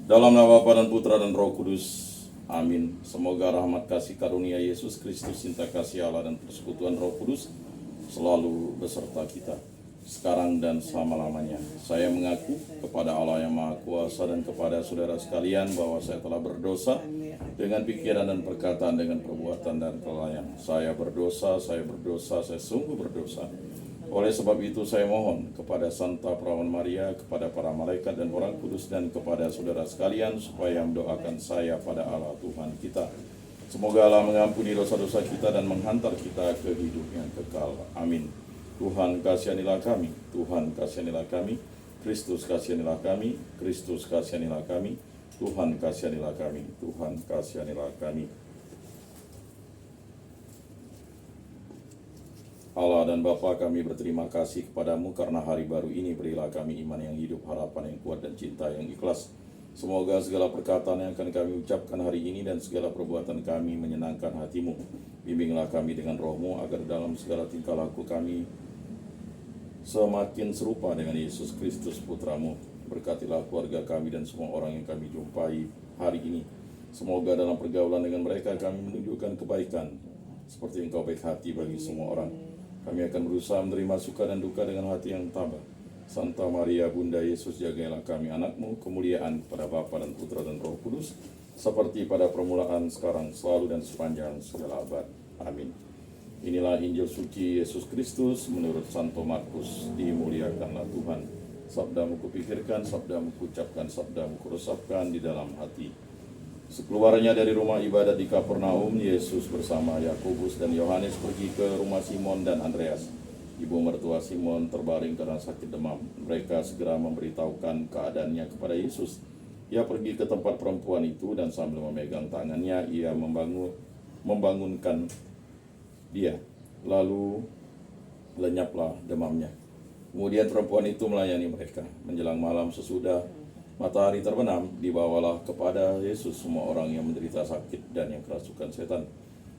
Dalam nama Bapa dan Putra dan Roh Kudus. Amin. Semoga rahmat kasih karunia Yesus Kristus, cinta kasih Allah dan persekutuan Roh Kudus selalu beserta kita sekarang dan selama-lamanya. Saya mengaku kepada Allah yang Maha Kuasa dan kepada saudara sekalian bahwa saya telah berdosa dengan pikiran dan perkataan, dengan perbuatan dan kelalaian. Saya berdosa, saya sungguh berdosa. Oleh sebab itu saya mohon kepada Santa Perawan Maria, kepada para malaikat dan orang kudus, dan kepada saudara sekalian supaya mendoakan saya pada Allah Tuhan kita. Semoga Allah mengampuni dosa-dosa kita dan menghantar kita ke hidup yang kekal. Amin. Tuhan kasihanilah kami, Tuhan kasihanilah kami, Kristus kasihanilah kami, Kristus kasihanilah kami, Tuhan kasihanilah kami, Tuhan kasihanilah kami. Allah dan Bapa, kami berterima kasih kepadamu karena hari baru ini berilah kami iman yang hidup, harapan yang kuat, dan cinta yang ikhlas. Semoga segala perkataan yang akan kami ucapkan hari ini dan segala perbuatan kami menyenangkan hatimu. Bimbinglah kami dengan rohmu agar dalam segala tingkah laku kami semakin serupa dengan Yesus Kristus Putramu. Berkatilah keluarga kami dan semua orang yang kami jumpai hari ini. Semoga dalam pergaulan dengan mereka kami menunjukkan kebaikan seperti Engkau baik hati bagi semua orang. Kami akan berusaha menerima suka dan duka dengan hati yang tabah. Santa Maria Bunda Yesus, jagailah kami anakmu, kemuliaan kepada Bapa dan Putra dan Roh Kudus, seperti pada permulaan, sekarang, selalu, dan sepanjang segala abad. Amin. Inilah Injil suci Yesus Kristus menurut Santo Markus. Dimuliakanlah Tuhan. Sabdamu kupikirkan, sabdamu kuucapkan, sabdamu kuresapkan di dalam hati. Sekeluarnya dari rumah ibadat di Kapernaum, Yesus bersama Yakobus dan Yohanes pergi ke rumah Simon dan Andreas. Ibu mertua Simon terbaring karena sakit demam. Mereka segera memberitahukan keadaannya kepada Yesus. Ia pergi ke tempat perempuan itu dan sambil memegang tangannya, ia membangunkan dia. Lalu lenyaplah demamnya. Kemudian perempuan itu melayani mereka. Menjelang malam sesudah matahari terbenam, dibawalah kepada Yesus semua orang yang menderita sakit dan yang kerasukan setan.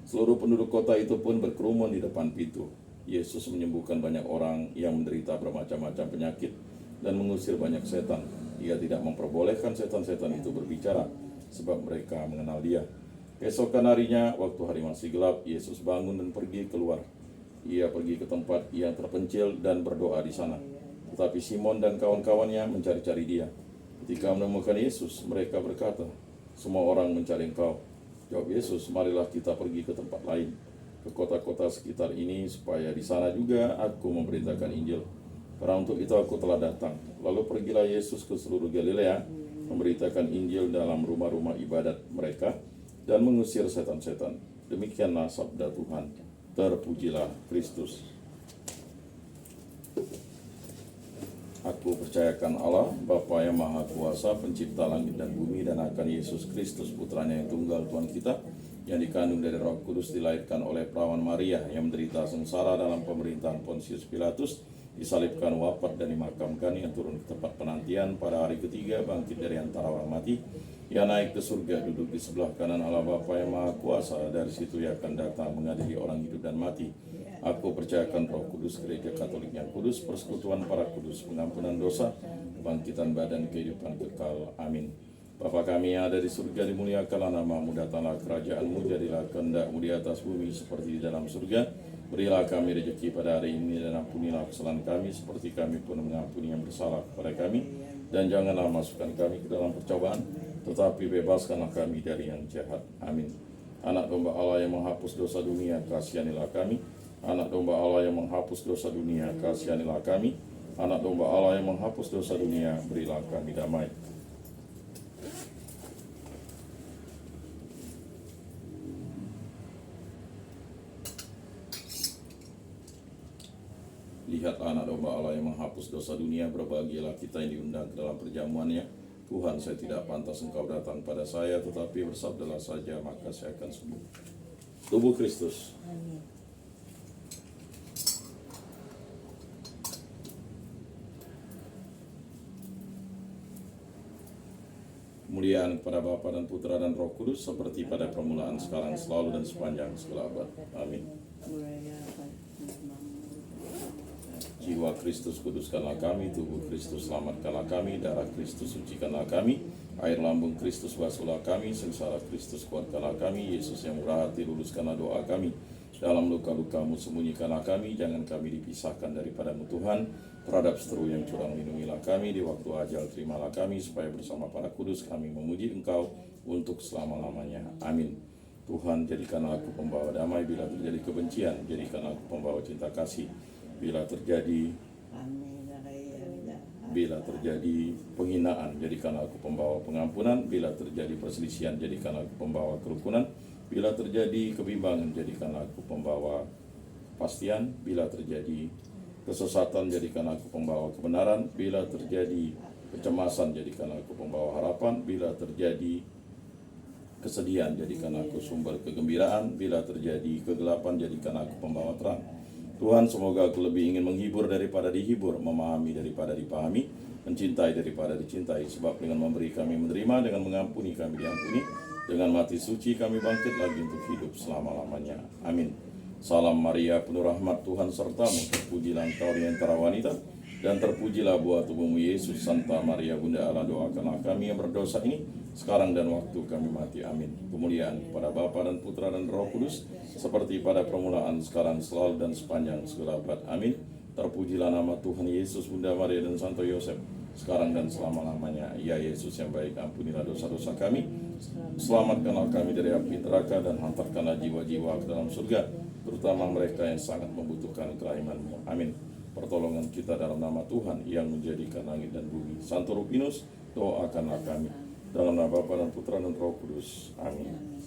Seluruh penduduk kota itu pun berkerumun di depan pintu. Yesus menyembuhkan banyak orang yang menderita bermacam-macam penyakit dan mengusir banyak setan. Ia tidak memperbolehkan setan-setan itu berbicara, sebab mereka mengenal Dia. Keesokan harinya, waktu hari masih gelap, Yesus bangun dan pergi keluar. Ia pergi ke tempat yang terpencil dan berdoa di sana. Tetapi Simon dan kawan-kawannya mencari-cari Dia. Ketika menemukan Yesus, mereka berkata, "Semua orang mencari Engkau." Jawab Yesus, "Marilah kita pergi ke tempat lain, ke kota-kota sekitar ini, supaya di sana juga aku memberitakan Injil. Karena untuk itu aku telah datang." Lalu pergilah Yesus ke seluruh Galilea, memberitakan Injil dalam rumah-rumah ibadat mereka, dan mengusir setan-setan. Demikianlah sabda Tuhan. Terpujilah Kristus. Aku percayakan Allah, Bapa yang Maha Kuasa, pencipta langit dan bumi, dan akan Yesus Kristus, putranya yang tunggal Tuhan kita, yang dikandung dari Roh Kudus, dilahirkan oleh Perawan Maria, yang menderita sengsara dalam pemerintahan Pontius Pilatus, disalibkan, wafat, dan dimakamkan, yang turun ke tempat penantian, pada hari ketiga bangkit dari antara orang mati, yang naik ke surga, duduk di sebelah kanan Allah Bapa yang Maha Kuasa. Dari situ Ia akan datang mengadili orang hidup dan mati. Aku percayakan Roh Kudus, Gereja Katolik yang kudus, persekutuan para kudus, pengampunan dosa, kebangkitan badan, kehidupan kekal. Amin. Bapa kami yang ada di surga, dimuliakanlah namamu, datanglah kerajaanmu, jadilah kehendak-mu di atas bumi seperti di dalam surga. Berilah kami rezeki pada hari ini, dan ampunilah kesalahan kami seperti kami pun mengampuni yang bersalah kepada kami. Dan janganlah masukkan kami ke dalam percobaan, tetapi bebaskanlah kami dari yang jahat. Amin. Anak domba Allah yang menghapus dosa dunia, kasihanilah kami. Anak domba Allah yang menghapus dosa dunia, kasihanilah kami. Anak domba Allah yang menghapus dosa dunia, berilah kami damai. Lihatlah anak domba Allah yang menghapus dosa dunia, berbahagialah kita yang diundang ke dalam perjamuannya. Tuhan, saya tidak pantas Engkau datang pada saya, tetapi bersabdalah saja, maka saya akan sembuh. Tubuh Kristus. Amin. Kemuliaan kepada Bapa dan Putra dan Roh Kudus, seperti pada permulaan, sekarang, selalu, dan sepanjang segala abad. Amin. jiwa Kristus kuduskanlah kami, tubuh Kristus selamatkanlah kami, darah Kristus sucikanlah kami, air lambung Kristus basuhlah kami, sengsara Kristus kuatkanlah kami, Yesus yang murah hati luluskanlah doa kami. Dalam luka-lukamu sembunyikanlah kami, jangan kami dipisahkan daripadamu Tuhan. Terhadap seteru yang curang lindungilah kami, di waktu ajal terimalah kami, supaya bersama para kudus kami memuji Engkau untuk selama-lamanya. Amin. Tuhan, jadikanlah aku pembawa damai bila terjadi kebencian, jadikanlah aku pembawa cinta kasih bila terjadi penghinaan, jadikanlah aku pembawa pengampunan, bila terjadi perselisihan, jadikanlah aku pembawa kerukunan, bila terjadi kebimbangan, jadikanlah aku pembawa kepastian, bila terjadi kesesatan, jadikanlah aku pembawa kebenaran, bila terjadi kecemasan, jadikanlah aku pembawa harapan, bila terjadi kesedihan, jadikan aku sumber kegembiraan, bila terjadi kegelapan, jadikan aku pembawa terang. Tuhan, semoga aku lebih ingin menghibur daripada dihibur, memahami daripada dipahami, mencintai daripada dicintai, sebab dengan memberi kami menerima, dengan mengampuni kami diampuni, dengan mati suci kami bangkit lagi untuk hidup selama-lamanya. Amin. Salam Maria, penuh rahmat, Tuhan sertamu, terpujilah engkau di antara wanita, dan terpujilah buah tubuhmu Yesus. Santa Maria Bunda Allah, doakanlah kami yang berdosa ini, sekarang dan waktu kami mati. Amin. Kemuliaan kepada Bapa dan Putra dan Roh Kudus, seperti pada permulaan, sekarang, selalu, dan sepanjang segala abad. Amin. Terpujilah nama Tuhan Yesus, Bunda Maria dan Santo Yosef, sekarang dan selama-lamanya. Ya Yesus yang baik, ampunilah dosa-dosa kami, selamatkanlah kami dari api neraka, dan hantarkanlah jiwa-jiwa ke dalam surga, terutama mereka yang sangat membutuhkan kerahiman-Mu. Amin. Pertolongan kita dalam nama Tuhan yang menjadikan langit dan bumi. Santo Rupinus, doakanlah kami. Dalam nama Bapa dan Putra dan Roh Kudus. Amin.